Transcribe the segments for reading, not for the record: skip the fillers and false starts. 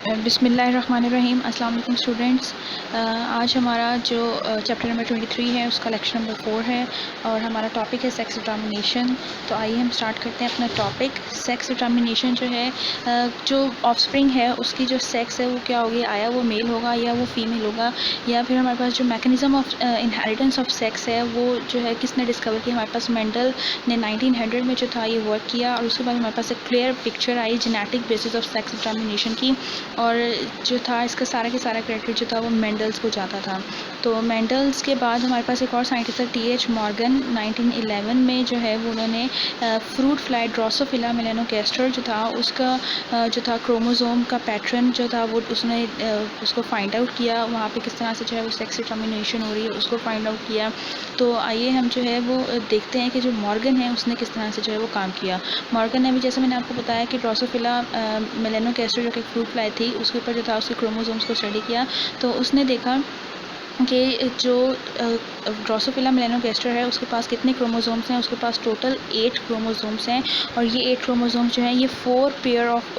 बिस्मिल्लाहिर्रहमानिर्रहीम। अस्सलाम वालेकुम स्टूडेंट्स। आज हमारा जो चैप्टर नंबर 23 है उसका लेक्चर नंबर 4 है और हमारा टॉपिक है सेक्स डिटर्मिनेशन। तो आइए हम स्टार्ट करते हैं अपना टॉपिक। सेक्स डिटर्मिनेशन जो है, जो ऑफस्प्रिंग है उसकी जो सेक्स है वो क्या होगी, आया वो मेल होगा या वो फीमेल होगा, या फिर हमारे पास जो mechanism of inheritance of sex है वो जो है किसने डिस्कवर किया। हमारे पास मेंडल ने 1900 में जो था ये वर्क किया और उसके बाद हमारे पास एक clear picture I genetic basis of sex determination की, और जो था इसका सारा के सारा क्रेडिट जो था वो मेंडल्स को जाता था। तो मेंडल्स के बाद हमारे पास एक और साइंटिस्ट था टी.एच. मॉर्गन। 1911 में जो है वो उन्होंने फ्रूट फ्लाई ड्रोसोफिला मेलानोगास्टर जो था उसका जो था क्रोमोसोम का पैटर्न जो था वो उसने उसको फाइंड आउट किया। वहाँ पे किस तरह से जो है वो सेक्स डिटर्मिनेशन हो रही है उसको फाइंड आउट किया। तो आइए हम जो है वो देखते हैं कि जो मॉर्गन है उसने किस तरह से जो है वो काम किया। मॉर्गन ने भी, जैसे मैंने आपको बताया कि ड्रोसोफिला मेलानोगास्टर जो कि फ्रूट फ्लाई थी उसके ऊपर जो था उसके क्रोमोसोम्स को स्टडी किया। तो उसने देखा कि जो ड्रोसोफिला मेलानोगास्टर है उसके पास कितने क्रोमोसोम्स हैं। उसके पास टोटल 8 क्रोमोसोम्स हैं और ये 8 क्रोमोसोम्स जो हैं ये 4 पेयर ऑफ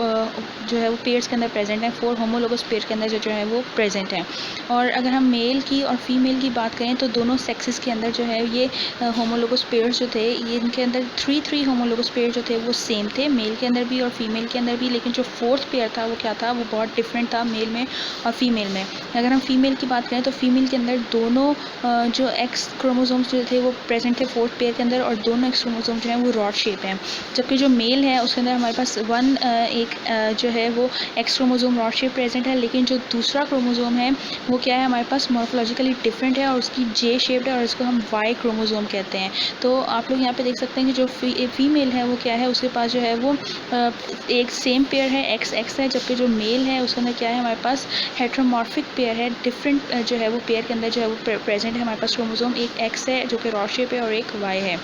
जो है वो पेयर्स के अंदर प्रेजेंट हैं। 4 होमोलोगस पेयर के अंदर जो है वो प्रेजेंट हैं। और अगर हम मेल की और फीमेल की बात करें तो दोनों सेक्सेस के अंदर जो है ये होमोलोगस पेयर्स जो थे, ये इनके अंदर 3 होमोलोगस पेयर जो थे वो सेम थे, मेल के अंदर भी और फीमेल के अंदर भी। लेकिन जो 4th पेयर था वो क्या था, वो बहुत डिफरेंट था मेल में और फीमेल में। अगर हम फीमेल की बात करें तो फीमेल के अंदर दोनों जो एक्स क्रोमोसोम्स जो थे वो प्रेजेंट थे 4th पेयर के अंदर, और दोनों एक्स क्रोमोसोम जो हैं वो रॉड शेप हैं। जबकि जो मेल है उसके अंदर हमारे पास जो है वो x chromosome rod shape present है, लेकिन जो दूसरा क्रोमोसोम है वो क्या है, हमारे पास मॉर्फोलॉजिकली डिफरेंट है और उसकी जे शेप्ड है और इसको हम वाई क्रोमोसोम कहते हैं। तो आप लोग यहाँ पे देख सकते हैं कि जो फीमेल है वो क्या है, उसके पास जो है वो एक सेम पेयर है, एक्स एक्स है, जबकि जो मेल है उसके अंदर क्या है, हमारे पास हेट्रोमॉर्फिक पेयर है। डिफरेंट जो है वो पेयर के अंदर जो है वो प्रेजेंट है हमारे पास क्रोमोसोम। एक एक्स है जो कि रॉड शेप है और एक वाई है।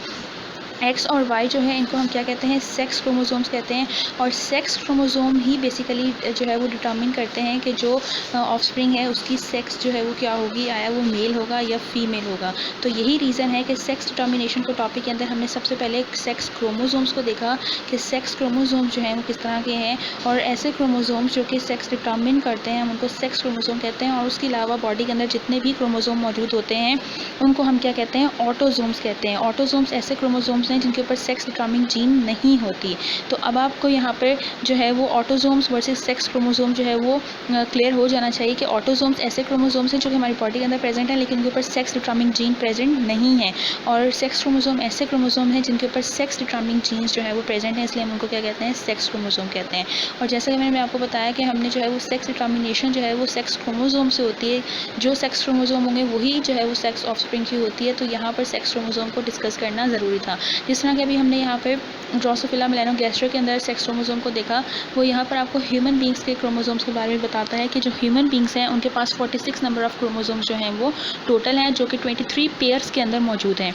एक्स और वाई जो है इनको हम क्या कहते हैं, सेक्स क्रोमोसोम्स कहते हैं। और सेक्स क्रोमोसोम ही बेसिकली जो है वो डिटरमिन करते हैं कि जो ऑफस्प्रिंग है उसकी सेक्स जो है वो क्या होगी, आया वो मेल होगा या फीमेल होगा। तो यही रीज़न है कि सेक्स डिटर्मिनेशन को टॉपिक के अंदर हमने सबसे पहले सेक्स क्रोमोसोम्स को देखा कि सेक्स क्रोमोसोम्स जो हैं वो किस तरह के हैं, और ऐसे क्रोमोसोम्स जो कि सेक्स डिटर्मिन करते हैं हम उनको सेक्स क्रोमोसोम कहते हैं। और उसके अलावा बॉडी के अंदर जितने भी क्रोमोसोम मौजूद होते हैं उनको हम क्या कहते हैं, ऑटोसोम्स कहते हैं। ऑटोसोम्स ऐसे क्रोमोसोम्स हैं जिनके ऊपर सेक्स डिटर्मिनिंग जीन नहीं होती। तो अब आपको यहाँ पर जो है वो ऑटोसोम्स वर्सेस सेक्स क्रोमोसोम जो है वो क्लियर हो जाना चाहिए कि ऑटोसोम्स ऐसे क्रोमोसोम्स हैं जो कि हमारी बॉडी के अंदर प्रेजेंट हैं लेकिन उनके ऊपर सेक्स डिटर्मिनिंग जीन प्रेजेंट नहीं है, और सेक्स क्रोमोसोम ऐसे क्रोमोसोम हैं जिनके ऊपर सेक्स डिटर्मिनिंग जीन्स जो है वो प्रेजेंट है, इसलिए हम उनको क्या कहते हैं, सेक्स क्रोमोसोम कहते हैं। और जैसा कि मैंने आपको बताया कि हमने जो है वो सेक्स डिटर्मिनेशन जो है वो सेक्स क्रोमोसोम से होती है। जो सेक्स क्रोमोसोम होंगे वही जो है वो सेक्स ऑफस्प्रिंग की होती है। तो यहाँ पर सेक्स क्रोमोसोम को डिस्कस करना ज़रूरी था। जिस तरह कि अभी हमने यहाँ पे ड्रोसोफिला मेलानोगास्टर के अंदर सेक्स क्रोमोसोम को देखा, वो यहाँ पर आपको ह्यूमन बींग्स के क्रोमोसोम्स के बारे में बताता है कि जो ह्यूमन बींग्स हैं उनके पास 46 नंबर ऑफ क्रोमोसोम्स जो हैं वो टोटल हैं, जो कि 23 पेयर्स के अंदर मौजूद हैं।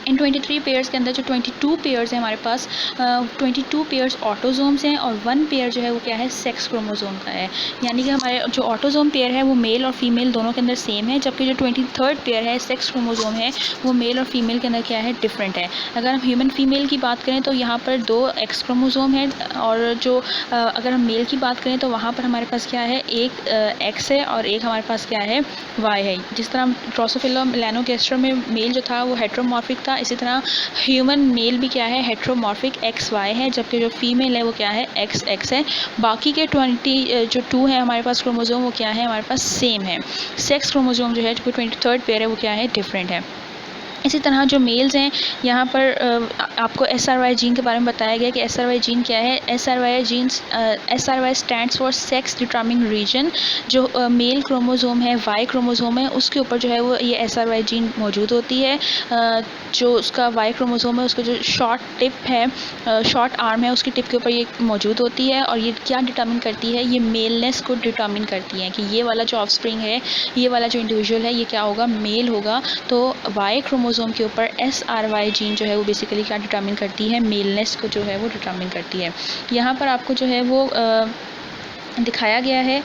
इन 23 पेयर्स के अंदर जो 22 पेयर्स हैं हमारे पास 22 पेयर्स ऑटोसोम्स हैं और 1 पेयर जो है वो क्या है, सेक्स क्रोमोसोम का है। यानी कि हमारे जो ऑटोसोम पेयर है वो मेल और फीमेल दोनों के अंदर सेम है, जबकि जो 23rd पेयर है सेक्स क्रोमोसोम है वो मेल और फीमेल के अंदर क्या है, डिफरेंट है। अगर हम ह्यूमन फीमेल की बात करें तो यहाँ पर 2 एक्स क्रोमोसोम है, और जो अगर हम मेल की बात करें तो वहाँ पर हमारे पास क्या है, एक एक्स है और एक हमारे पास क्या है, वाई है। जिस तरह ड्रोसोफिला मेलानोगास्टर में मेल जो था वो हेट्रोमॉर्फिक था, इसी तरह ह्यूमन मेल भी क्या है, हेट्रोमॉर्फिक एक्स वाई है, जबकि जो फीमेल है वो क्या है, एक्स एक्स है। बाकी के 2 है हमारे पास क्रोमोसोम वो क्या है, हमारे पास सेम है। सेक्स क्रोमोसोम जो है जो 23rd पेयर है वो क्या है, डिफरेंट है। इसी तरह जो मेल्स हैं यहाँ पर आपको SRY जीन के बारे में बताया गया कि SRY जीन क्या है। SRY stands for sex determining region. जो मेल क्रोमोसोम है, वाई क्रोमोसोम है, उसके ऊपर जो है वो ये SRY जीन मौजूद होती है। जो उसका वाई क्रोमोसोम है उसका जो शॉर्ट टिप है, शॉर्ट आर्म है, उसकी टिप के ऊपर ये मौजूद होती है, और ये क्या डिटर्मिन करती है, ये मेलनेस को डिटर्मिन करती है कि ये वाला जो ऑफस्प्रिंग है, ये वाला जो इंडिविजुअल है ये क्या होगा, मेल होगा। तो वाई क्रोमोसोम के ऊपर SRY जीन जो है वो बेसिकली क्या डिटर्मिन करती है, मेलनेस को जो है वो डिटर्मिन करती है। यहाँ पर आपको जो है वो दिखाया गया है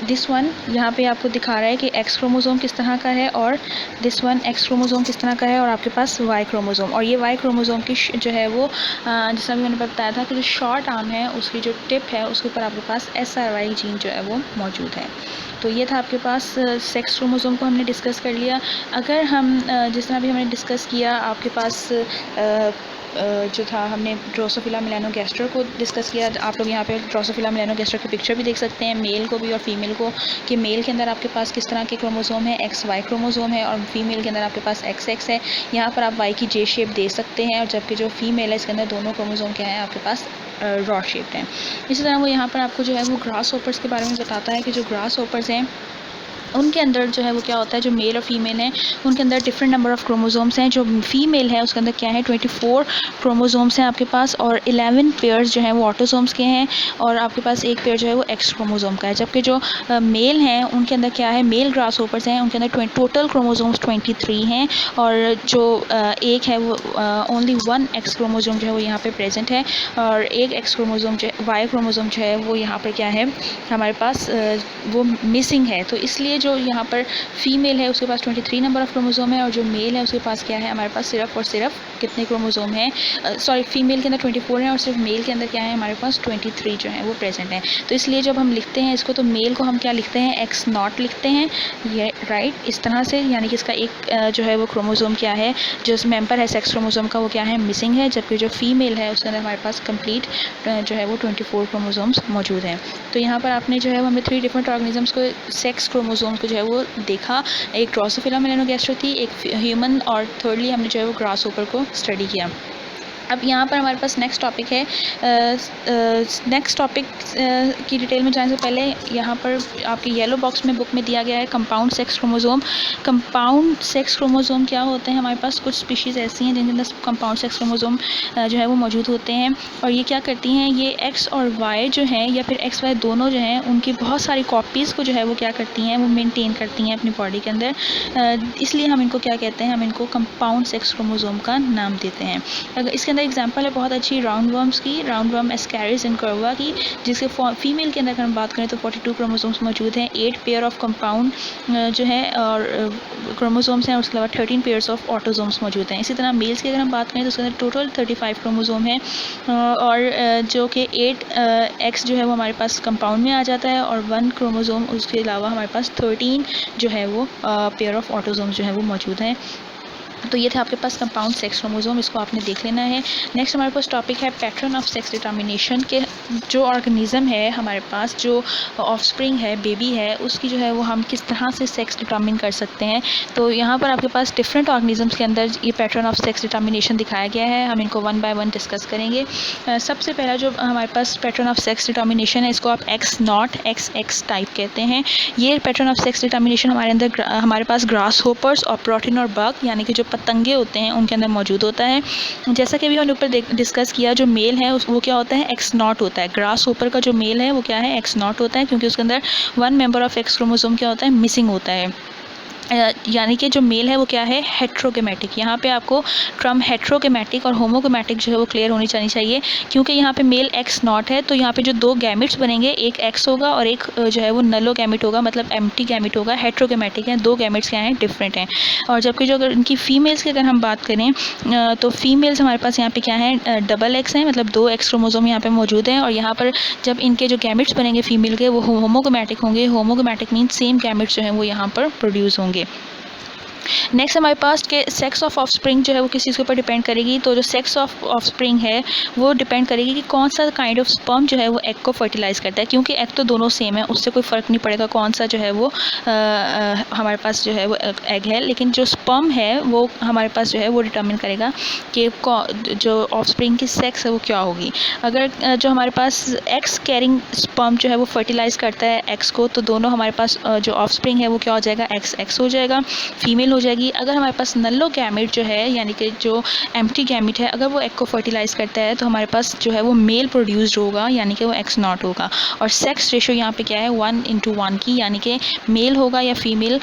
दिस वन यहाँ पे आपको दिखा रहा है कि एक्स क्रोमोसोम किस तरह का है और दिस वन एक्स क्रोमोसोम किस तरह का है, और आपके पास वाई क्रोमोसोम, और ये वाई क्रोमोसोम की जो है वो जैसा भी मैंने बताया था कि जो शॉर्ट आर्म है उसकी जो टिप है उसके ऊपर आपके पास SRY जीन जो है वो मौजूद है। तो ये था आपके पास सेक्स क्रोमोसोम को हमने डिस्कस कर लिया। अगर हम जिस तरह भी हमने डिस्कस किया, आपके पास जो था हमने ड्रोसोफिला मेलानोगैस्टर को डिस्कस किया। आप लोग यहाँ पे ड्रोसोफिला मेलानोगैस्टर की पिक्चर भी देख सकते हैं, मेल को भी और फीमेल को, कि मेल के अंदर आपके पास किस तरह के क्रोमोसोम है, XY क्रोमोसोम है, और फीमेल के अंदर आपके पास XX है। यहाँ पर आप Y की J शेप दे सकते हैं, और जबकि जो फीमेल है इसके अंदर दोनों क्रोमोसोम क्या है आपके पास रॉड शेप्ड हैं। इसी तरह वो यहाँ पर आपको जो है वो ग्रास होपर्स के बारे में बताता है कि जो ग्रास होपर्स हैं उनके अंदर जो है वो क्या होता है, जो मेल और फीमेल हैं उनके अंदर डिफरेंट नंबर ऑफ़ क्रोमोसोम्स हैं। जो फीमेल है उसके अंदर क्या है 24 क्रोमोसोम्स हैं आपके पास, और 11 पेयर्स जो हैं वो ऑटोसोम्स के हैं, और आपके पास एक पेयर जो है वो एक्स क्रोमोसोम का है। जबकि जो मेल हैं उनके अंदर क्या है, मेल ग्रास होपर्स हैं, उनके अंदर टोटल क्रोमोसोम्स 23 हैं, और जो एक है वो ओनली 1 एक्स क्रोमोसोम जो है वो यहाँ पे प्रेजेंट है, और एक एक्स क्रोमोसोम जो वाई क्रोमोसोम जो है वो यहाँ पर क्या है हमारे पास वो मिसिंग है। तो इसलिए जो यहाँ पर फीमेल है उसके पास 23 नंबर ऑफ़ क्रोमोसोम है, और जो मेल है उसके पास क्या है हमारे पास सिर्फ और सिर्फ कितने क्रोमोसोम हैं, सॉरी फीमेल के अंदर 24 हैं और सिर्फ मेल के अंदर क्या है हमारे पास 23 जो है वो प्रेजेंट है। तो इसलिए जब हम लिखते हैं इसको तो मेल को हम क्या लिखते हैं X0 लिखते हैं, ये राइट इस तरह से, यानी कि इसका एक जो है वो क्रोमोसोम क्या है, जो मेंबर है सेक्स क्रोमोसोम का वो क्या है मिसिंग है, जबकि जो फीमेल है उसके अंदर हमारे पास कंप्लीट जो है वो 24 क्रोमोसोम्स मौजूद हैं। तो यहाँ पर आपने जो है वो हमें 3 डिफरेंट ऑर्गेनिजम्स को सेक्स क्रोमोसोम को जो है वो देखा, एक ड्रोसोफिला मेलानोगैस्टर थी, एक ह्यूमन, और थर्डली हमने जो है वो ग्रास होपर को स्टडी किया। अब यहाँ पर हमारे पास नेक्स्ट टॉपिक है। नेक्स्ट टॉपिक की डिटेल में जाने से पहले यहाँ पर आपके येलो बॉक्स में बुक में दिया गया है compound sex chromosome. Compound sex chromosome क्या होते हैं, हमारे पास कुछ स्पीशीज़ ऐसी हैं जिनके अंदर कंपाउंड सेक्स क्रोमोसोम जो है वो मौजूद होते हैं, और ये क्या करती हैं, ये एक्स और वाई जो हैं या फिर XY दोनों जो हैं उनकी बहुत सारी कॉपीज़ को जो है वो क्या करती हैं, वो मेनटेन करती हैं अपनी बॉडी के अंदर। इसलिए हम इनको क्या कहते हैं, हम इनको कंपाउंड सेक्स क्रोमोसोम का नाम देते हैं। अगर इसके एग्जांपल है बहुत अच्छी राउंड वर्म्स की, राउंड वर्म एस्कैरिस इनकर्वा की, जिसके फीमेल के अंदर अगर हम बात करें तो 42 क्रोमोसोम्स मौजूद हैं, 8 पेयर ऑफ कंपाउंड जो है और क्रोमोसोम्स हैं, और उसके अलावा 13 पेयर्स ऑफ ऑटोसोम्स मौजूद हैं। इसी तरह मेल्स की अगर हम बात करें तो उसके अंदर टोटल 35 क्रोमोसोम है, और जो कि 8 एक्स जो है वो हमारे पास कंपाउंड में आ जाता है, और 1 क्रोमोसोम उसके अलावा हमारे पास 13 जो है वो पेयर ऑफ ऑटोसोम्स जो है वो मौजूद हैं। तो ये था आपके पास कंपाउंड सेक्स क्रोमोसोम, इसको आपने देख लेना है। नेक्स्ट हमारे पास टॉपिक है पैटर्न ऑफ सेक्स डिटर्मिनेशन के, जो ऑर्गेनिज्म है हमारे पास, जो ऑफस्प्रिंग है, बेबी है, उसकी जो है वो हम किस तरह से सेक्स डिटर्मिन कर सकते हैं। तो यहाँ पर आपके पास डिफरेंट ऑर्गेनिजम्स के अंदर ये पैटर्न ऑफ सेक्स डिटर्मिनेशन दिखाया गया है, हम इनको 1 बाय 1 डिस्कस करेंगे। सबसे पहला जो हमारे पास पैटर्न ऑफ सेक्स डिटर्मिनेशन है, इसको आप X0 XX टाइप कहते हैं। ये पैटर्न ऑफ सेक्स डिटर्मिनेशन हमारे पास ग्रास होपर्स और प्रोटीन और बग यानी कि जो पतंगे होते हैं उनके अंदर मौजूद होता है। जैसा कि अभी हमने ऊपर डिस्कस किया, जो मेल है वो क्या होता है X0 होता है। ग्रास होपर का जो मेल है वो क्या है X0 होता है, क्योंकि उसके अंदर 1 मेंबर ऑफ एक्स क्रोमोसोम क्या होता है मिसिंग होता है। यानी कि जो मेल है वो क्या है हेट्रोगेमेटिक। यहाँ पे आपको टर्म हेट्रोगेमेटिक और होमोगेमेटिक जो है वो क्लियर होनी चाहिए, क्योंकि यहाँ पे मेल X0 है तो यहाँ पे जो 2 गैमिट्स बनेंगे, एक X होगा और एक जो है वो नलो गैमिट होगा, मतलब एम्प्टी गैमिट होगा। हेट्रोगेमेटिक हैं, 2 गैमिट्स क्या हैं डिफरेंट हैं। और जबकि जो अगर इनकी फीमेल्स की अगर हम बात करें तो फीमेल्स हमारे पास यहाँ पे क्या है डबल X हैं, मतलब 2 एक्स क्रोमोसोम यहाँ पे मौजूद हैं। और यहाँ पर जब इनके जो गैमिट्स बनेंगे फीमेल के वो होमोगेमेटिक होंगे। होमोगेमेटिक मीन्स सेम गैमिट्स जो हैं वो यहाँ पर प्रोड्यूस होंगे। नेक्स्ट हमारे पास के सेक्स ऑफ ऑफस्प्रिंग जो है वो किस चीज़ के ऊपर डिपेंड करेगी। तो जो सेक्स ऑफ ऑफस्प्रिंग है वो डिपेंड करेगी कि कौन सा काइंड ऑफ स्पर्म जो है वो एग को फर्टिलाइज़ करता है, क्योंकि एग तो दोनों सेम है, उससे कोई फ़र्क नहीं पड़ेगा कौन सा जो है वो हमारे पास जो है वो एग है, लेकिन जो स्पर्म है वो हमारे पास जो है वो डिटर्मिन करेगा कि जो ऑफस्प्रिंग की सेक्स है वो क्या होगी। अगर जो हमारे पास एक्स कैरिंग स्पर्म जो है वो फर्टिलाइज़ करता है एक्स को, तो दोनों हमारे पास जो ऑफस्प्रिंग है वो क्या हो जाएगा एक्स हो जाएगा, फीमेल हो जाएगी। अगर हमारे पास नल्लो गैमेट जो है यानी कि जो एम्प्टी गैमेट है, अगर वो एग को फर्टिलाइज़ करता है तो हमारे पास जो है वो मेल प्रोड्यूस्ड होगा, यानी कि वो X0 होगा। और सेक्स रेशो यहाँ पे क्या है 1:1 की, यानी कि मेल होगा या फीमेल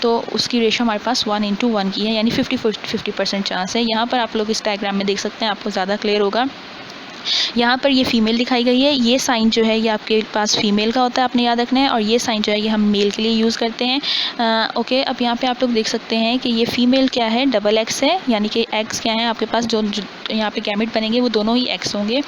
तो उसकी रेशो हमारे पास 1:1 की है, यानी 50% चांस है। यहाँ पर आप लोग इस डायग्राम में देख सकते हैं, आपको ज़्यादा क्लियर होगा। यहाँ पर ये फ़ीमेल दिखाई गई है, ये साइन जो है ये आपके पास फ़ीमेल का होता है, आपने याद रखना है, और ये साइन जो है ये हम मेल के लिए यूज़ करते हैं। ओके, अब यहाँ पे आप लोग देख सकते हैं कि ये फ़ीमेल क्या है, डबल एक्स है, यानी कि एक्स क्या है आपके पास, जो यहाँ पे गैमेट बनेंगे वो दोनों ही एक्स होंगे।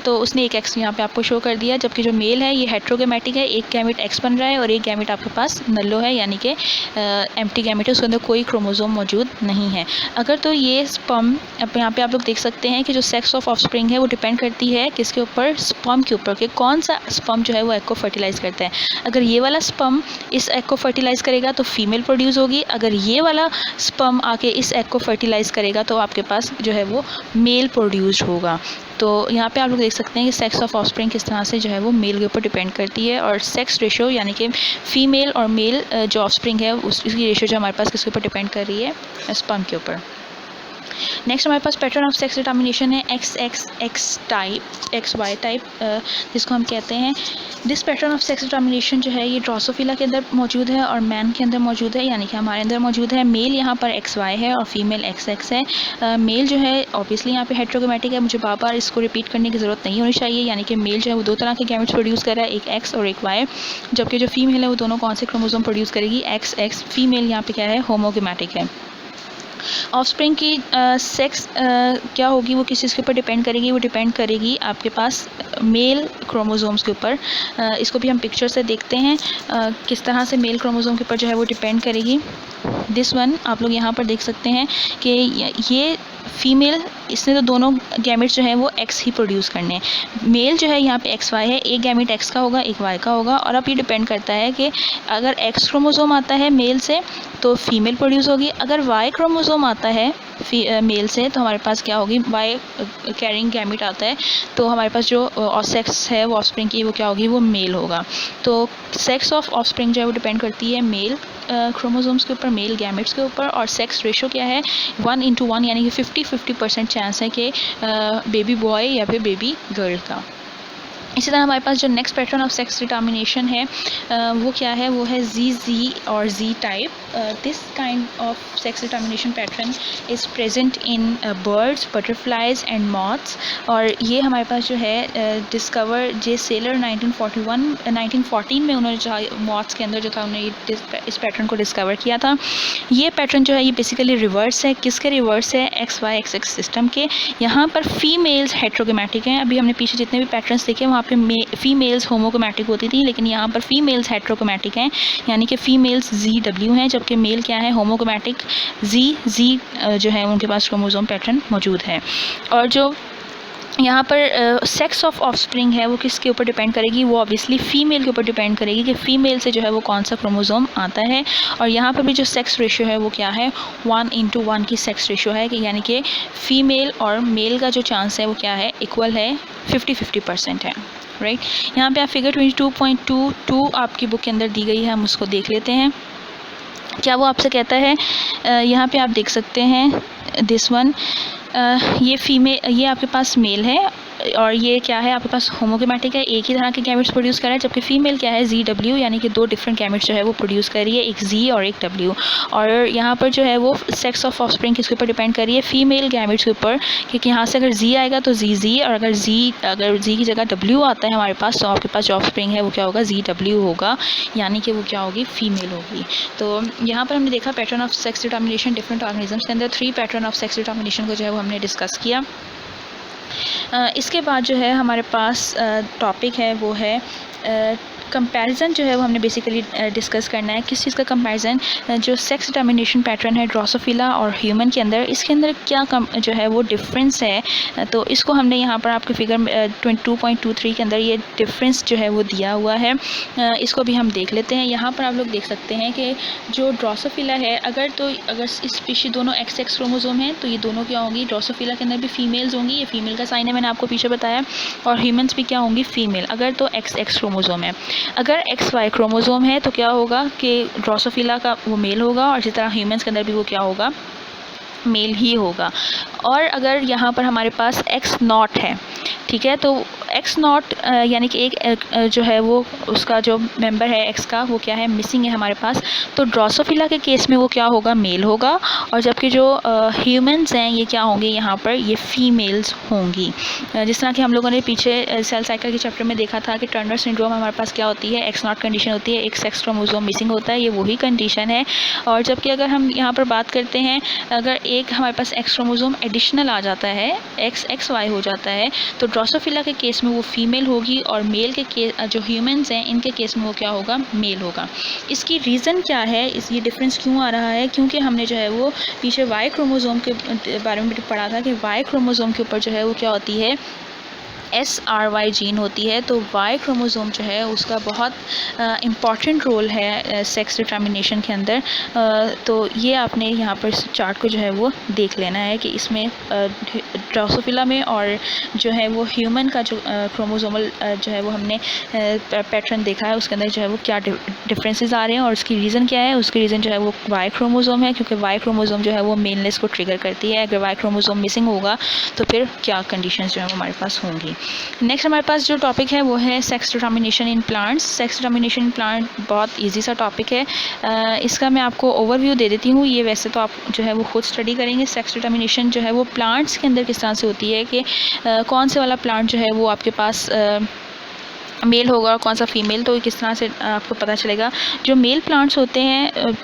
तो उसने एक एक्स यहाँ पे आपको शो कर दिया, जबकि जो मेल है ये हेट्रोगैमेटिक है, एक गैमेट एक्स बन रहा है और एक गैमेट आपके पास नल्लो है, यानी कि एम्प्टी गैमेट है, उसके अंदर कोई क्रोमोसोम मौजूद नहीं है। अगर तो ये स्पर्म, अब यहाँ पे आप लोग देख सकते हैं कि जो सेक्स ऑफ ऑफस्प्रिंग है वो डिपेंड करती है किसके ऊपर, स्पर्म के ऊपर, कि कौन सा स्पर्म जो है वो एग को फर्टिलाइज़ करता है। अगर ये वाला स्पर्म इस एग को फर्टिलाइज़ करेगा तो फीमेल प्रोड्यूस होगी, अगर ये वाला स्पर्म आके इस एग को फर्टिलाइज़ करेगा तो आपके पास जो है वो मेल प्रोड्यूस होगा। तो यहाँ पे आप लोग देख सकते हैं कि सेक्स ऑफ ऑफस्प्रिंग किस तरह से जो है वो मेल के ऊपर डिपेंड करती है, और सेक्स रेशो यानी कि फ़ीमेल और मेल जो ऑफस्प्रिंग है उसकी रेशो जो हमारे पास किसके ऊपर डिपेंड कर रही है, स्पर्म के ऊपर। नेक्स्ट हमारे पास पैटर्न ऑफ सेक्स डिटर्मिनेशन है X type, X Y type, जिसको हम कहते हैं। This pattern of sex determination जो है ये ड्रोसोफिला के अंदर मौजूद है और मैन के अंदर मौजूद है, यानी कि हमारे अंदर मौजूद है। मेल यहाँ पर एक्स वाई है और फीमेल एक्स एक्स है। मेल जो है ऑब्वियसली यहाँ पे हेट्रोगैमेटिक है, मुझे बार बार इसको रिपीट करने की ज़रूरत नहीं होनी चाहिए, यानी कि मेल जो है वो दो तरह के गैमेट्स प्रोड्यूस कर रहा है, एक एक्स और एक वाई, जबकि जो फीमेल है वो दोनों कौन से क्रोमोसोम प्रोड्यूस करेगी, एक्स एक्स। फीमेल यहाँ पे क्या है, होमोगैमेटिक है। ऑफस्प्रिंग की सेक्स क्या होगी वो किस चीज़ के ऊपर डिपेंड करेगी, वो डिपेंड करेगी आपके पास मेल क्रोमोसोम्स के ऊपर। इसको भी हम पिक्चर से देखते हैं किस तरह से मेल क्रोमोसोम के ऊपर जो है वो डिपेंड करेगी। दिस वन आप लोग यहाँ पर देख सकते हैं कि ये फीमेल, इसने तो दोनों गैमेट्स जो है वो एक्स ही प्रोड्यूस करने हैं। मेल जो है यहाँ पे एक्स वाई है, एक गैमेट एक्स का होगा एक वाई का होगा, और अब ये डिपेंड करता है कि अगर एक्स क्रोमोसोम आता है मेल से तो फीमेल प्रोड्यूस होगी, अगर वाई क्रोमोसोम आता है मेल से तो हमारे पास क्या होगी, वाई कैरिंग गैमेट आता है तो हमारे पास जो सेक्स है वो ऑफस्प्रिंग की वो क्या होगी, वो मेल होगा। तो सेक्स ऑफ ऑफस्प्रिंग जो है वो डिपेंड करती है मेल क्रोमोसोम्स के ऊपर, मेल गैमेट्स के ऊपर, और सेक्स रेशो क्या है 1:1, यानी कि 50-50% चांस है कि बेबी बॉय या फिर बेबी गर्ल का। इसी तरह हमारे पास जो next pattern of sex determination है वो क्या है, वो है जी और जी type. This kind of sex determination pattern is present in birds, butterflies and moths, और ये हमारे पास जो है डिस्कवर जे सेलर 1914 में उन्होंने जो मॉथ्स के अंदर जो था उन्होंने इस पैटर्न को डिस्कवर किया था। ये पैटर्न जो है ये बेसिकली रिवर्स है, किसके रिवर्स है, X Y X X system के। यहाँ पर फीमेल्स हेट्रोगैमेटिक हैं, अभी हमने पीछे जितने भी पैटर्न्स देखे वहाँ पे फीमेल्स होमोगैमेटिक होती थी, लेकिन यहाँ पर फीमेल्स हेट्रोगैमेटिक हैं, यानी कि फीमेल्स ZW हैं, जबकि मेल क्या है, होमोगैमेटिक Z जो है उनके पास क्रोमोसोम पैटर्न मौजूद है। और जो यहाँ पर सेक्स ऑफ ऑफस्प्रिंग है वो किसके ऊपर डिपेंड करेगी, वो ऑब्वियसली फ़ीमेल के ऊपर डिपेंड करेगी कि फ़ीमेल से जो है वो कौन सा क्रोमोसोम आता है। और यहाँ पर भी जो सेक्स रेशो है वो क्या है, 1:1 की सेक्स रेशो है, कि यानी कि फ़ीमेल और मेल का जो चांस है वो क्या है, इक्वल है, 50-50% है, राइट। यहाँ पे आप फिगर 22.22 आपकी बुक के अंदर दी गई है, हम उसको देख लेते हैं क्या वो आपसे कहता है। यहाँ पे आप देख सकते हैं दिस वन, ये फीमेल, ये आपके पास मेल है और ये क्या है आपके पास होमोगैमेटिक है, एक ही तरह के गैमेट्स प्रोड्यूस कर रहा है, जबकि फीमेल क्या है ZW, यानी कि दो डिफरेंट गैमेट्स जो है वो प्रोड्यूस कर रही है, एक Z और एक W। और यहाँ पर जो है वो सेक्स ऑफ ऑफस्प्रिंग किसके ऊपर डिपेंड कर रही है, फीमेल गैमेट्स के ऊपर, क्योंकि यहाँ से अगर Z आएगा तो ZZ, और अगर Z की जगह W आता है हमारे पास तो आपके पास जो ऑफस्प्रिंग है वो क्या होगा, ZW होगा, यानी कि वो क्या होगी, फीमेल होगी। तो यहाँ पर हमने देखा pattern of sex determination different organisms के अंदर, 3 पैटर्न ऑफ सेक्स डिटर्मिनेशन को जो है वो हमने डिस्कस किया। इसके बाद जो है हमारे पास टॉपिक है वो है कंपैरिजन, जो है वो हमने बेसिकली डिस्कस करना है। किस चीज़ का कंपैरिजन, जो सेक्स डिटर्मिनेशन पैटर्न है ड्रोसोफिला और ह्यूमन के अंदर, इसके अंदर क्या जो है वो डिफरेंस है। तो इसको हमने यहाँ पर आपके फिगर 22.23 के अंदर ये डिफरेंस जो है वो दिया हुआ है, इसको भी हम देख लेते हैं। यहाँ पर आप लोग देख सकते हैं कि जो ड्रोसोफिला है, अगर इस स्पीशी दोनों XX क्रोमोसोम हैं तो ये दोनों क्या होंगी, ड्रोसोफिला के अंदर भी फीमेल्स होंगी, ये फीमेल का साइन है, मैंने आपको पीछे बताया, और ह्यूमन्स भी क्या होंगी, फीमेल, अगर तो XX क्रोमोसोम है। अगर XY क्रोमोसोम है तो क्या होगा कि ड्रोसोफिला का वो मेल होगा, और इसी तरह ह्यूमन्स के अंदर भी वो क्या होगा, मेल ही होगा। और अगर यहाँ पर हमारे पास X0 है, ठीक है, तो एक्स नॉट यानी कि एक जो है वो उसका जो मेंबर है एक्स का वो क्या है, मिसिंग है हमारे पास, तो ड्रोसोफिला के केस में वो क्या होगा, मेल होगा। और जबकि जो ह्यूमंस हैं ये क्या होंगे, यहाँ पर ये फीमेल्स होंगी। जिस तरह कि हम लोगों ने पीछे सेल साइकिल के चैप्टर में देखा था कि टर्नर सिंड्रोम हमारे पास क्या होती है, एक्स नॉट कंडीशन होती है, एक सेक्स क्रोमोसोम मिसिंग होता है, ये वही कंडीशन है। और जबकि अगर हम यहाँ पर बात करते हैं, अगर एक हमारे पास एक्स क्रोमोसोम एडिशनल आ जाता है, एक्स वाई हो जाता है, तो ड्रोसोफिला के केस में वो फीमेल होगी, और मेल के केस जो ह्यूमंस हैं इनके केस में वो क्या होगा, मेल होगा। इसकी रीज़न क्या है, ये डिफरेंस क्यों आ रहा है, क्योंकि हमने जो है वो पीछे वाई क्रोमोसोम के बारे में भी पढ़ा था कि वाई क्रोमोसोम के ऊपर जो है वो क्या होती है, SRY जीन होती है। तो वाई क्रोमोसोम जो है उसका बहुत इम्पॉर्टेंट रोल है सेक्स डिटर्मिनेशन के अंदर। तो ये आपने यहाँ पर चार्ट को जो है वो देख लेना है कि इसमें ड्रोसोफिला में और जो है वो ह्यूमन का जो क्रोमोसोमल जो है वो हमने पैटर्न देखा है, उसके अंदर जो है वो क्या डिफरेंसेस आ रहे हैं, और उसकी रीज़न क्या है। उसकी रीज़न जो है वो वाई क्रोमोसोम है, क्योंकि वाई क्रोमोसोम जो है वो मेलनेस को ट्रिगर करती है। अगर वाई क्रोमोसोम मिसिंग होगा तो फिर क्या कंडीशंस जो है वो हमारे पास होंगी। नेक्स्ट हमारे पास जो टॉपिक है वो है sex determination in plants. Sex determination in plant बहुत इजी सा टॉपिक है। इसका मैं आपको ओवरव्यू दे देती हूँ। ये वैसे तो आप जो है वो खुद स्टडी करेंगे। सेक्स डिटर्मिनेशन जो है वो प्लांट्स के अंदर किस तरह से होती है कि कौन से वाला प्लांट जो है वो आपके पास मेल होगा और कौन सा फीमेल, तो किस तरह से आपको पता चलेगा। जो मेल प्लांट्स होते हैं,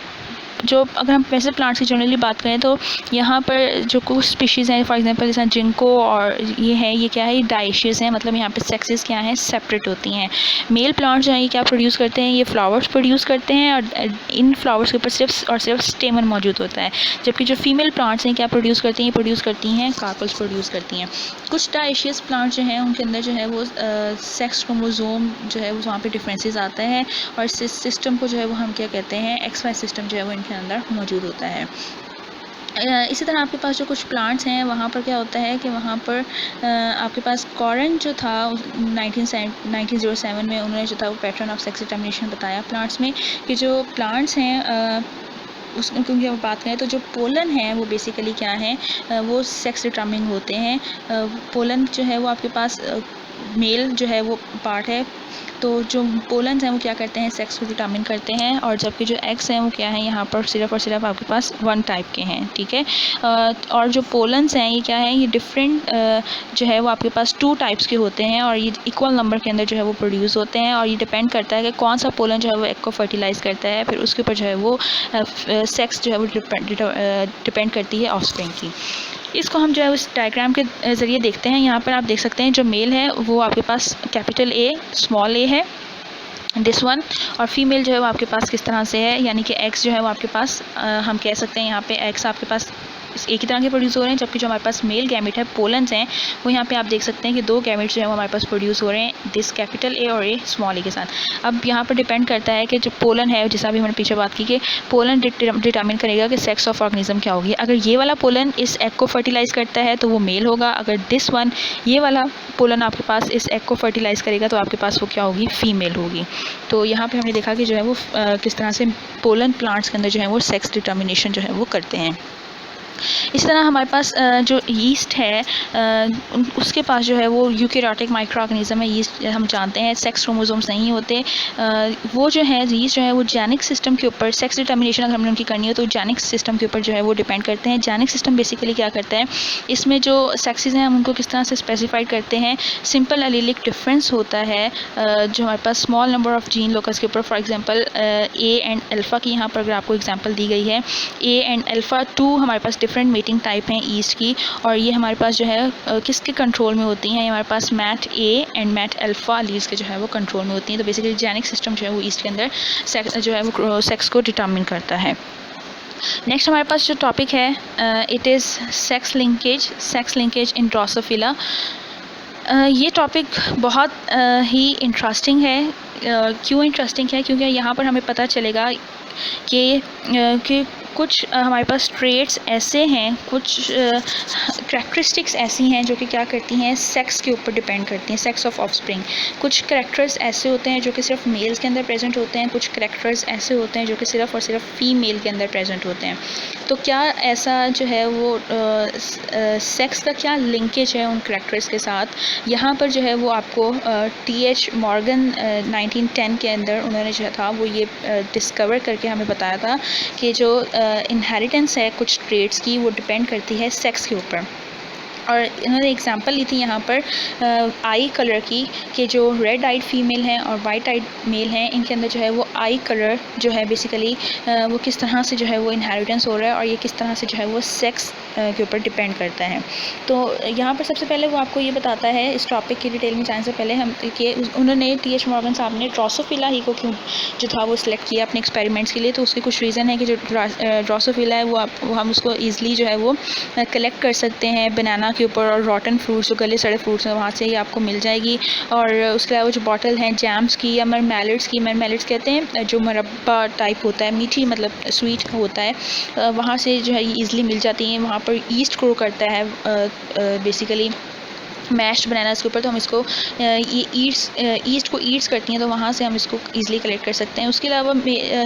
जो अगर हम वैसे प्लांट्स की जनरली बात करें तो यहाँ पर जो कुछ स्पीशीज़ हैं, फॉर एग्जांपल जैसे जिनको और ये है, ये क्या है, ये डाइशियस हैं, मतलब यहाँ पे सेक्सेस क्या हैं, सेपरेट होती हैं। मेल प्लांट्स जो हैं ये क्या प्रोड्यूस करते हैं, ये फ्लावर्स प्रोड्यूस करते हैं, और इन फ्लावर्स के ऊपर सिर्फ और सिर्फ स्टेमन मौजूद होता है। जबकि जो फीमेल प्लांट्स हैं क्या प्रोड्यूस करती हैं, ये प्रोड्यूस करती हैं कार्पल्स प्रोड्यूस करती हैं। कुछ डाइशियस प्लांट्स जो हैं उनके अंदर जो है वो सेक्स क्रोमोसोम जो है वहाँ पर डिफरेंसेस आता है, और इस सिस्टम को जो है वो हम क्या कहते हैं, XY सिस्टम जो है वो इनके अंदर मौजूद होता है। इसी तरह आपके पास जो कुछ प्लांट्स हैं वहाँ पर क्या होता है कि वहाँ पर आपके पास कॉरन जो था 1907 में उन्होंने जो था वो पैटर्न ऑफ सेक्स डिटर्मिनेशन बताया प्लांट्स में, कि जो प्लांट्स हैं उसमें क्योंकि हम बात करें तो जो पोलन है वो बेसिकली क्या है, वो सेक्स डिटर्मिनिंग होते हैं। पोलन जो है वो आपके पास मेल जो है वो पार्ट है, तो जो पोलन्स हैं वो क्या करते हैं, सेक्स को डिटर्मिन करते हैं। और जबकि जो एग्स हैं वो क्या हैं, यहाँ पर सिर्फ और सिर्फ आपके पास वन टाइप के हैं, ठीक है। और जो पोलन्स हैं ये क्या है, ये डिफरेंट जो है वो आपके पास 2 टाइप्स के होते हैं, और ये इक्वल नंबर के अंदर जो है वो प्रोड्यूस होते हैं। और ये डिपेंड करता है कि कौन सा पोलन जो है वो एग को फर्टिलाइज़ करता है, फिर उसके ऊपर जो है वो सेक्स जो है वो डिपेंड करती है ऑफस्प्रिंग की। इसको हम जो है उस डायग्राम के ज़रिए देखते हैं। यहाँ पर आप देख सकते हैं जो मेल है वो आपके पास कैपिटल A स्मॉल a है, दिस वन, और फीमेल जो है वो आपके पास किस तरह से है, यानी कि एक्स जो है वो आपके पास हम कह सकते हैं यहाँ पे एक्स आपके पास एक ही तरह के प्रोड्यूस हो रहे हैं। जबकि जो हमारे पास मेल गैमेट है पोलन्स हैं वो यहाँ पे आप देख सकते हैं कि 2 गैमेट्स जो है वो हमारे पास प्रोड्यूस हो रहे हैं, दिस कैपिटल A और A स्मॉल a के साथ। अब यहाँ पर डिपेंड करता है कि जो पोलन है, जैसा भी हमने पीछे बात की कि पोलन डिटर्मिन करेगा कि सेक्स ऑफ ऑर्गेनिज्म क्या होगी। अगर ये वाला पोलन इस एग को फर्टिलाइज़ करता है तो वो मेल होगा, अगर दिस वन ये वाला पोलन आपके पास इस एग को फर्टिलाइज़ करेगा तो आपके पास वो क्या होगी, फीमेल होगी। तो यहाँ पर हमने देखा कि जो है वो किस तरह से पोलन प्लांट्स के अंदर जो है वो सेक्स डिटर्मिनेशन जो है वो करते हैं। इस तरह हमारे पास जो यीस्ट है उसके पास जो है वो यूकेरियोटिक माइक्रो ऑर्गेनिज्म है। यीस्ट हम जानते हैं सेक्स क्रोमोसोम्स नहीं होते। वो जो है यीस्ट जो है वो जेनिक सिस्टम के ऊपर सेक्स डिटर्मिनेशन अगर हमने उनकी करनी हो तो जेनिक सिस्टम के ऊपर जो है वो डिपेंड करते हैं। जेनिक सिस्टम बेसिकली क्या करता है, इसमें जो सेक्सेस हैं हम उनको किस तरह से स्पेसिफाइड करते हैं। सिंपल एलीलिक डिफरेंस होता है जो हमारे पास small number of gene locus के ऊपर, for example A and alpha की यहाँ पर अगर आपको एग्जांपल दी गई है, A एंड अल्फ़ा 2 हमारे पास डिफरेंट मेटिंग टाइप हैं ईस्ट की, और ये हमारे पास जो है किसके कंट्रोल में होती हैं, हमारे पास mat A and mat alpha leads के जो है वो कंट्रोल में होती हैं। तो बेसिकली जेनिक सिस्टम जो है वो ईस्ट के अंदर जो है वो सेक्स को डिटर्मिन करता है। नेक्स्ट हमारे पास जो टॉपिक है it is sex linkage in Drosophila. ये टॉपिक बहुत ही इंटरेस्टिंग है। क्यों इंटरेस्टिंग है, क्योंकि यहाँ पर हमें पता चलेगा कि कुछ हमारे पास ट्रेट्स ऐसे हैं, कुछ करैक्टरिस्टिक्स ऐसी हैं जो कि क्या करती हैं, सेक्स के ऊपर डिपेंड करती हैं, सेक्स ऑफ ऑफस्प्रिंग। कुछ करैक्टर्स ऐसे होते हैं जो कि सिर्फ मेल्स के अंदर प्रेजेंट होते हैं, कुछ करैक्टर्स ऐसे होते हैं जो कि सिर्फ और सिर्फ फीमेल के अंदर प्रेजेंट होते हैं। तो क्या ऐसा जो है वो सेक्स का क्या लिंकेज है उन करैक्टर्स के साथ, यहाँ पर जो है वो आपको T.H. मॉर्गन 1910 के अंदर उन्होंने जो था वो ये डिस्कवर करके हमें बताया था कि जो इनहेरिटेंस है कुछ ट्रेट्स की वो डिपेंड करती है सेक्स के ऊपर। और इन्होंने एग्जांपल ली थी यहाँ पर आई कलर की, कि जो रेड आइड फीमेल हैं और वाइट आइड मेल हैं, इनके अंदर जो है वो आई कलर जो है बेसिकली वो किस तरह से जो है वो इनहेरिटेंस हो रहा है और ये किस तरह से जो है वो सेक्स के ऊपर डिपेंड करता है। तो यहाँ पर सबसे पहले वो आपको ये बताता है, इस टॉपिक की डिटेल में जाने से पहले हम कि उन्होंने T.H. मॉर्गन साहब ने ड्रोसोफिला ही को क्यों जो था वो सिलेक्ट किया अपने एक्सपेरिमेंट्स के लिए। तो उसके कुछ रीज़न है कि जो ड्रोसोफिला है वो हम उसको ईज़िली जो है वो कलेक्ट कर सकते हैं बनाना के ऊपर, और रॉटन फ्रूट्स जो गले सड़े फ्रूट्स हैं वहाँ से ही आपको मिल जाएगी। और उसके अलावा जो बॉटल हैं जैम्स की या मरमेलेट्स की, मरमेलेट्स कहते हैं जो मुरब्बा टाइप होता है, मीठी मतलब स्वीट होता है, वहाँ से जो है ये ईज़िली मिल जाती हैं। वहाँ पर ईस्ट ग्रो करता है बेसिकली मैश्ड बनानास के ऊपर, तो हम इसको ये ईस्ट को ईट्स करती हैं, तो वहाँ से हम इसको ईज़िली कलेक्ट कर सकते हैं। उसके अलावा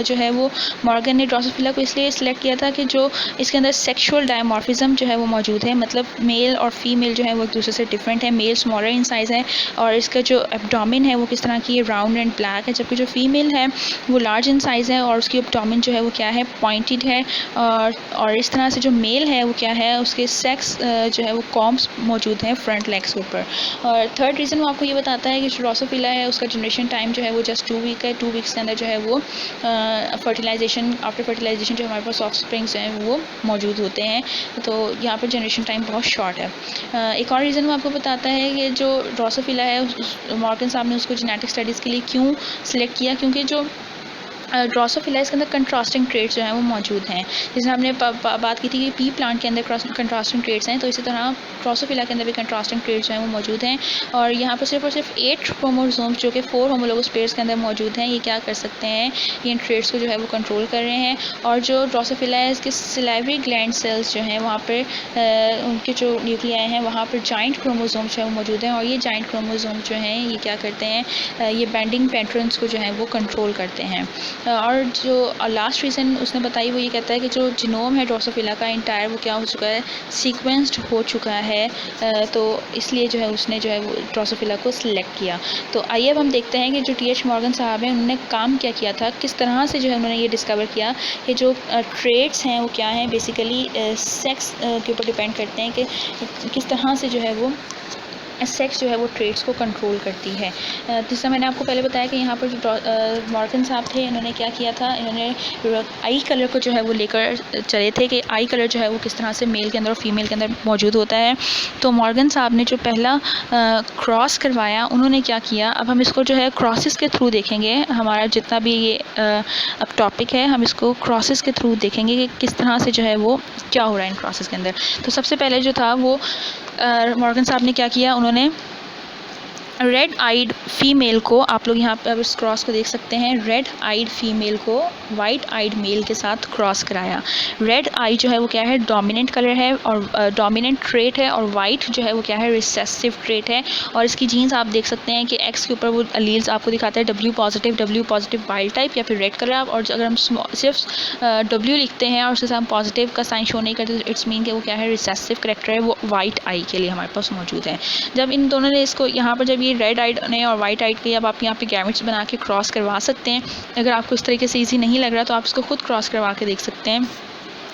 जो है वो मॉर्गन ने ड्रोसोफिला को इसलिए सिलेक्ट किया था कि जो इसके अंदर सेक्सुअल डायमॉर्फिज्म जो है वो मौजूद है, मतलब मेल और फीमेल जो है वो एक दूसरे से डिफरेंट है। मेल स्मॉलर इन साइज़ है और इसका जो एब्डोमेन है वो किस तरह की राउंड एंड ब्लैक है, जबकि जो फीमेल है वो लार्ज इन साइज़ है और उसकी एब्डोमेन जो है वो क्या है, पॉइंटेड है। और इस तरह से जो मेल है वो क्या है, उसके सेक्स जो है वो कॉम्स मौजूद हैं फ्रंट लेग्स के ऊपर। और थर्ड रीज़न वो आपको ये बताता है कि जो ड्रोसोफिला है उसका जनरेशन टाइम जो है वो जस्ट 2 वीक है। 2 वीक्स के अंदर जो है वो फर्टिलाइजेशन, आफ्टर फर्टिलाइजेशन जो हमारे पास ऑफस्प्रिंग्स हैं वो मौजूद होते हैं, तो यहाँ पर जनरेशन टाइम बहुत शॉर्ट है। एक और रीज़न वो आपको बताता है कि जो ड्रोसोफिला है मॉर्गन साहब ने उसको जेनेटिक स्टडीज़ के लिए क्यों सिलेक्ट किया, क्योंकि जो ड्रोसोफिला इसके अंदर कंट्रास्टिंग ट्रेट्स जो हैं वो मौजूद हैं। जैसे हमने बात की थी कि पी प्लांट के अंदर कंट्रास्टिंग ट्रेट्स हैं, तो इसी तरह ड्रोसोफिला के अंदर भी कंट्रास्टिंग ट्रेट्स जो हैं वो मौजूद हैं। और यहाँ पर सिर्फ और सिर्फ 8 क्रोमोसोम्स जो कि 4 होमोलोगस पेयर्स के अंदर मौजूद हैं, ये क्या कर सकते हैं, ये इन ट्रेट्स को जो है वो कंट्रोल कर रहे हैं। और जो ड्रोसोफिला है इसके सिलाइवरी ग्लैंड सेल्स जो हैं वहाँ पर उनके जो न्यूक्लियाई हैं वहाँ पर जॉइंट क्रोमोसोम्स जो है वो मौजूद हैं, और ये जॉइंट क्रोमोसोम्स जो हैं ये क्या करते हैं, ये बेंडिंग पैटर्न्स को जो है वो कंट्रोल करते हैं। और जो लास्ट रीज़न उसने बताई वो ये कहता है कि जो जीनोम है ड्रोसोफिला का इंटायर वो क्या हो चुका है, सीक्वेंस्ड हो चुका है, तो इसलिए जो है उसने जो है वो ड्रोसोफिला को सिलेक्ट किया। तो आइए अब हम देखते हैं कि जो T.H. मॉर्गन साहब हैं उन्होंने काम क्या किया था, किस तरह से जो है उन्होंने ये डिस्कवर किया कि जो ट्रेट्स हैं वो क्या हैं, बेसिकली सेक्स के ऊपर डिपेंड करते हैं कि किस तरह से जो है वो सेक्स जो है वो ट्रेट्स को कंट्रोल करती है। जैसा मैंने आपको पहले बताया कि यहाँ पर जो मॉर्गन साहब थे इन्होंने क्या किया था, इन्होंने आई कलर को जो है वो लेकर चले थे कि आई कलर जो है वो किस तरह से मेल के अंदर और फीमेल के अंदर मौजूद होता है। तो मॉर्गन साहब ने जो पहला क्रॉस करवाया उन्होंने क्या किया, अब हम इसको जो है क्रॉसेस के थ्रू देखेंगे, हमारा जितना भी ये अब टॉपिक है हम इसको क्रॉसेस के थ्रू देखेंगे कि किस तरह से जो है वो क्या हो रहा है इन क्रॉसेस के अंदर। तो सबसे पहले जो था वो मॉर्गन साहब ने क्या किया, उन्होंने रेड आइड फीमेल को, आप लोग यहाँ पर इस क्रॉस को देख सकते हैं, रेड आइड फीमेल को वाइट आइड मेल के साथ क्रॉस कराया। रेड आई जो है वो क्या है, डोमिनेंट कलर है और डोमिनेंट ट्रेट है, और वाइट जो है वो क्या है, रिसेसिव ट्रेट है। और इसकी जीन्स आप देख सकते हैं कि एक्स के ऊपर वो अलील्स आपको दिखाता है W पॉजिटिव वाइल्ड टाइप या फिर रेड कलर आप, और अगर हम सिर्फ W लिखते हैं और उसके साथ हम पॉजिटिव का साइन शो नहीं करते तो इट्स मीन कि वो क्या है, रिसेसिव करेक्टर है, वो वाइट आई के लिए हमारे पास मौजूद है। जब इन दोनों ने इसको यहाँ पर जब रेड आइड ने और वाइट आइड के अब आप यहाँ पे गैमेट्स बना के क्रॉस करवा सकते हैं। अगर आपको इस तरीके से इजी नहीं लग रहा तो आप इसको खुद क्रॉस करवा के देख सकते हैं,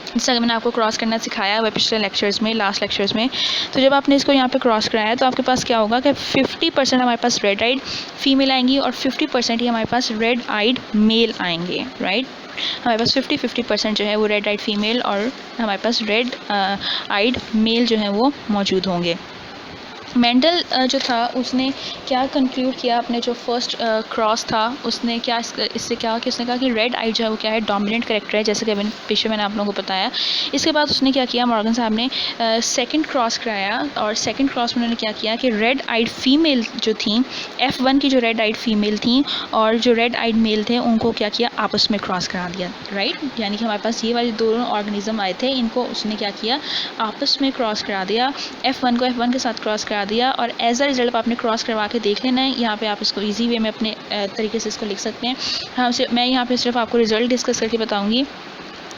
जैसा कि मैंने आपको क्रॉस करना सिखाया हुआ पिछले लेक्चर्स में, लास्ट लेक्चर्स में। तो जब आपने इसको यहाँ पे क्रॉस कराया तो आपके पास क्या होगा कि 50% हमारे पास रेड आइड फीमेल आएंगी और 50% ही हमारे पास रेड आइड मेल आएंगे, राइट। हमारे पास 50% जो है वो रेड आइड फीमेल और हमारे पास रेड आइड मेल जो है वो मौजूद होंगे। मेंडल जो था उसने क्या कंक्लूड किया, अपने जो फर्स्ट क्रॉस था उसने क्या इससे क्या कि उसने कहा कि रेड आई जो है वो क्या है, डोमिनेंट करेक्टर है, जैसे कि मैंने आप लोगों को बताया। इसके बाद उसने क्या किया, मॉर्गन साहब ने सेकंड क्रॉस कराया, और सेकंड क्रॉस में उन्होंने क्या किया कि रेड आइड फीमेल जो थी, F1 की जो रेड आइड फीमेल थी और जो रेड आइड मेल थे, उनको क्या किया, आपस में क्रॉस करा दिया, राइट। यानी कि हमारे पास ये वाले दोनों ऑर्गेनिज्म आए थे, इनको उसने क्या किया, आपस में क्रॉस करा दिया, F1 को F1 के साथ क्रॉस करा दिया। और एज अ रिजल्ट आपने क्रॉस करवा के देख लेना है। यहाँ पे आप इसको इजी वे में अपने तरीके से इसको लिख सकते हैं। हाँ, मैं यहाँ पे सिर्फ आपको रिजल्ट डिस्कस करके बताऊँगी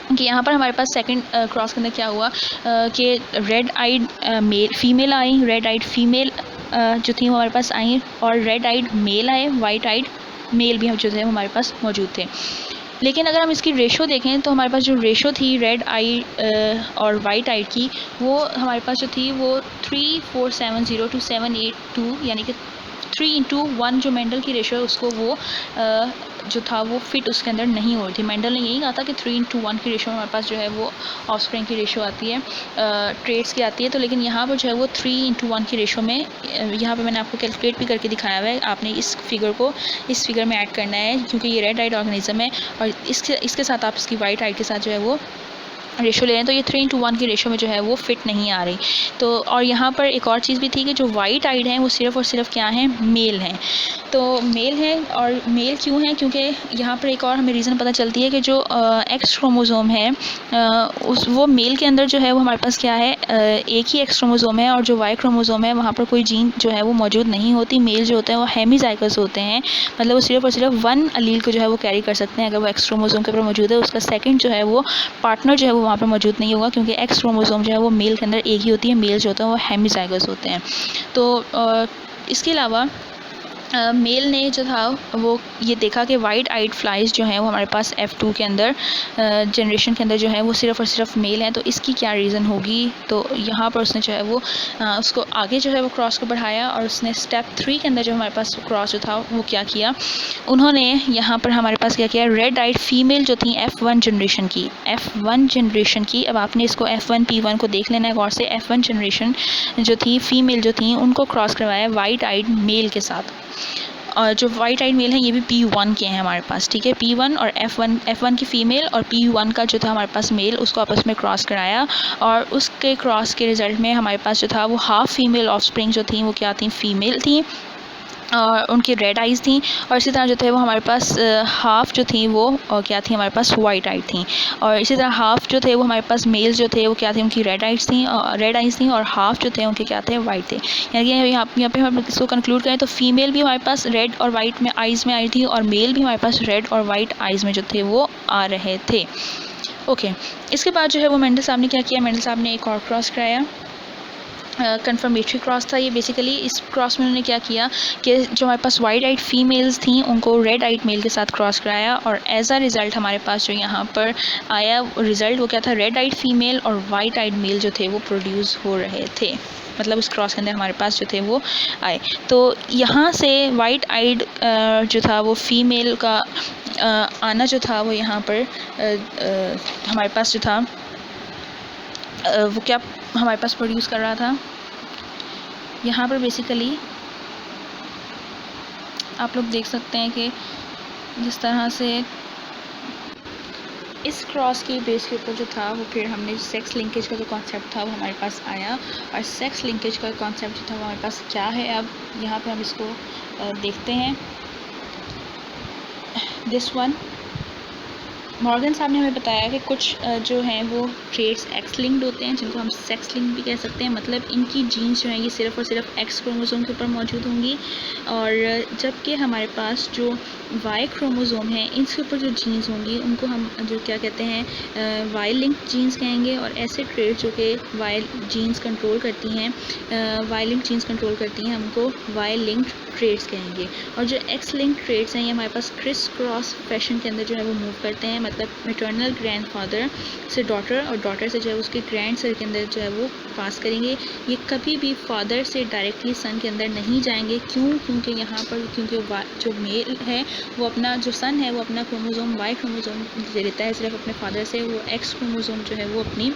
कि यहाँ पर हमारे पास सेकंड क्रॉस के अंदर क्या हुआ कि red eyed female I, red eyed female जो थी वो हमारे पास आई, और रेड आइड मेल आए, वाइट आइड मेल भी जो थे वो हमारे पास मौजूद थे। लेकिन अगर हम इसकी रेशो देखें तो हमारे पास जो रेशो थी रेड आई और वाइट आई की, वो हमारे पास जो थी वो 3:4:7:0 to 7:8:2, यानी कि 3:1 जो मेंडल की रेशो है उसको वो जो था वो फिट उसके अंदर नहीं हो रही थी। मेंडल ने यही कहा था कि 3:1 की रेशो हमारे पास जो है वो ऑफस्प्रिंग की रेशो आती है, ट्रेड्स की आती है। तो लेकिन यहाँ पर जो है वो 3:1 की रेशो में, यहाँ पे मैंने आपको कैलकुलेट भी करके दिखाया हुआ है, आपने इस फिगर को इस फिगर में ऐड करना है, क्योंकि ये रेड आइड ऑर्गेनिज्म है और इसके साथ आप इसकी वाइट आइड के साथ जो है वो रेशो ले रहे हैं, तो ये 3:1 की रेशो में जो है वो फिट नहीं आ रही। तो और यहाँ पर एक और चीज़ भी थी कि जो वाइट आइड हैं वो सिर्फ़ और सिर्फ क्या हैं, मेल हैं। तो मेल हैं, और मेल क्यों हैं, क्योंकि यहाँ पर एक और हमें रीज़न पता चलती है कि जो एक्स क्रोमोज़ोम है वो मेल के अंदर जो है वो हमारे पास क्या है, एक ही एक्स क्रोमोज़ोम है, और जो वाई क्रोमोज़ोम है वहाँ पर कोई जीन जो है वो मौजूद नहीं होती। मेल जो होते हैं वो हेमीज़ाइगस होते हैं, मतलब वो सिर्फ़ और सिर्फ वन अलील को जो है वो कैरी कर सकते हैं। अगर वो एक्स क्रोमोज़ोम के ऊपर मौजूद है, उसका सेकंड जो है वो पार्टनर जो है वो वहाँ पर मौजूद नहीं होगा, क्योंकि एक्स क्रोमोज़ोम जो है वो मेल के अंदर एक ही होती है, मेल जो होता है वो हेमीज़ाइगस होते हैं। तो इसके अलावा मेल ने जो था वो ये देखा कि वाइट आइड फ्लाइज जो हैं वो हमारे पास F2 के अंदर जनरेशन के अंदर जो है वो सिर्फ़ और सिर्फ मेल हैं। तो इसकी क्या रीज़न होगी, तो यहाँ पर उसने जो है वो उसको आगे जो है वो क्रॉस को बढ़ाया, और उसने स्टेप 3 के अंदर जो हमारे पास क्रॉस जो था वो क्या किया, उन्होंने यहाँ पर हमारे पास क्या किया, रेड आइड फीमेल जो थी F1 जनरेशन की। अब आपने इसको F1 P1 को देख लेना है गौर से। F1 जनरेशन जो थी फीमेल जो थी उनको क्रॉस करवाया वाइट आइड मेल के साथ, और जो वाइट आइड मेल हैं ये भी P1 के हैं हमारे पास, ठीक है। P1 और F1 की फ़ीमेल और P1 का जो था हमारे पास मेल, उसको आपस में क्रॉस कराया, और उसके क्रॉस के रिज़ल्ट में हमारे पास जो था वो हाफ़ फीमेल ऑफस्प्रिंग जो थी वो क्या थी, फीमेल थी, और उनकी रेड आइज़ थी। और इसी तरह जो थे वो हमारे पास हाफ़ जो थी वो क्या थी, हमारे पास वाइट आइड थी। और इसी तरह हाफ़ जो थे वो हमारे पास मेल्स जो थे वो क्या थे, उनकी रेड आइज़ थी, और हाफ़ जो थे उनके क्या थे, वाइट थे। यानी यहाँ पे हम इसको कंक्लूड करें तो फीमेल भी हमारे पास रेड और वाइट में आइज़ में आई थी, और मेल भी हमारे पास रेड और वाइट आइज़ में जो थे वो आ रहे थे। ओके, इसके बाद जो है वो मेंडल साहब ने क्या किया, मेंडल साहब ने एक और क्रॉस कराया, कन्फर्मेटरी क्रॉस था ये। बेसिकली इस क्रॉस में उन्होंने क्या किया कि जो हमारे पास वाइट आइड फीमेल्स थी उनको रेड आइड मेल के साथ क्रॉस कराया, और एज अ रिज़ल्ट हमारे पास जो यहाँ पर आया रिज़ल्ट वो क्या था, रेड आइड फीमेल और वाइट आइड मेल जो थे वो प्रोड्यूस हो रहे थे। मतलब उस क्रॉस के अंदर हमारे पास जो थे वो आए। तो यहाँ से वाइट आइड जो था वो फीमेल का आना जो था वो यहाँ पर हमारे पास जो था वो क्या हमारे पास प्रोड्यूस कर रहा था, यहाँ पर बेसिकली आप लोग देख सकते हैं कि जिस तरह से इस क्रॉस की बेस के ऊपर जो था वो फिर हमने सेक्स लिंकेज का जो कॉन्सेप्ट था वो हमारे पास आया, और सेक्स लिंकेज का कॉन्सेप्ट जो था वो हमारे पास क्या है, अब यहाँ पे हम इसको देखते हैं। दिस वन मॉर्गन साहब ने हमें बताया कि कुछ जो हैं वो ट्रेड्स एक्स लिंक्ड होते हैं, जिनको हम सेक्स लिंक भी कह सकते हैं। मतलब इनकी जीन्स जो हैं ये सिर्फ़ और सिर्फ एक्स क्रोमोज़ोम के ऊपर मौजूद होंगी, और जबकि हमारे पास जो वाई क्रोमोज़ोम है इसके ऊपर जो जीन्स होंगी उनको हम जो क्या कहते हैं, वाई लिंक्ड जीन्स कहेंगे। और ऐसे ट्रेड्स जो कि वाई जीन्स कंट्रोल करती हैं, वाई लिंक्ड जीन्स कंट्रोल करती हैं, हमको वाई लिंक्ड ट्रेड्स कहेंगे। और जो एक्स लिंक्ड ट्रेड्स हैं ये हमारे पास क्रिस क्रॉस फैशन के अंदर जो है वो मूव करते हैं, मतलब मैटरनल ग्रैंडफादर से डॉटर और डॉटर से जो है उसके ग्रैंड सर के अंदर जो है वो पास करेंगे। ये कभी भी फादर से डायरेक्टली सन के अंदर नहीं जाएंगे। क्यों? क्योंकि यहाँ पर क्योंकि जो मेल है वो अपना जो सन है वो अपना क्रोमोज़ोम वाई क्रोमोज़ोम ले लेता है सिर्फ अपने फादर से, वो एक्स क्रोमोज़ोम जो है वो अपनी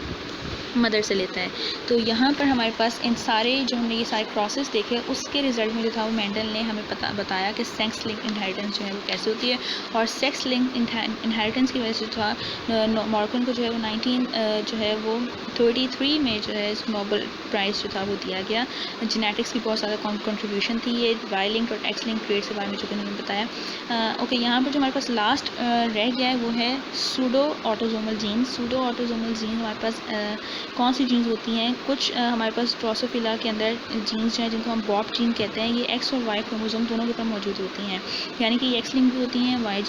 मदर से लेता है। तो यहाँ पर हमारे पास इन सारे जो हमने ये सारे प्रोसेस देखे उसके रिज़ल्ट में जो था वो मेंडल ने हमें बताया कि सेक्स लिंक इनहेरिटेंस जो है वो कैसे होती है। और सेक्स लिंक इनहेरिटेंस की वजह से था मॉर्गन को जो है वो 1933 में जो है नोबेल प्राइज़ जो था वो दिया गया। जेनेटिक्स की बहुत ज़्यादा कंट्रीब्यूशन थी ये वाई लिंक और एक्स लिंक ट्रेड्स के बारे में जो कि उन्होंने बताया। ओके, यहाँ पर जो हमारे पास लास्ट रह गया है वो है pseudo autosomal genes. Pseudo autosomal genes हमारे पास कौन सी जीन्स होती हैं? कुछ हमारे पास ड्रोसोफिला के अंदर जीन्स जो हैं जिनको हम बॉब जीन कहते हैं, ये एक्स और वाई क्रोमोसोम दोनों के ऊपर मौजूद होती हैं, यानी कि एक्स लिंक भी होती हैं, वाई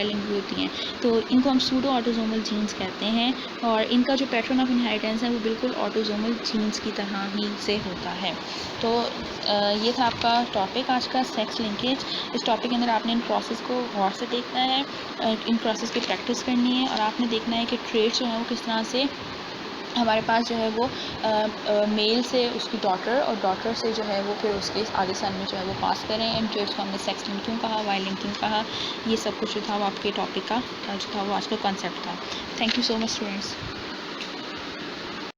लिंक भी होती हैं। तो इनको हम सूडो ऑटोसोमल जीन्स कहते हैं और इनका जो पैटर्न ऑफ इनहेरिटेंस है वो बिल्कुल ऑटोसोमल जीन्स की तरह ही से होता है। तो ये था आपका टॉपिक आज का, सेक्स लिंकेज। इस टॉपिक के अंदर आपने इन प्रोसेस को गौर से देखना है, इन प्रोसेस की प्रैक्टिस करनी है और आपने देखना है कि ट्रेड्स जो हैं वो किस तरह से हमारे पास जो है वो मेल से उसकी डॉटर और डॉटर से जो है वो फिर उसके आगे सन में जो है वो पास करें। इन ट्रेड्स को हमने सेक्स लिंक क्यों कहा, वाई लिंक क्यों कहा, ये सब कुछ जो था वो आपके टॉपिक का जो था वो आज का कॉन्सेप्ट था। Thank you so much students.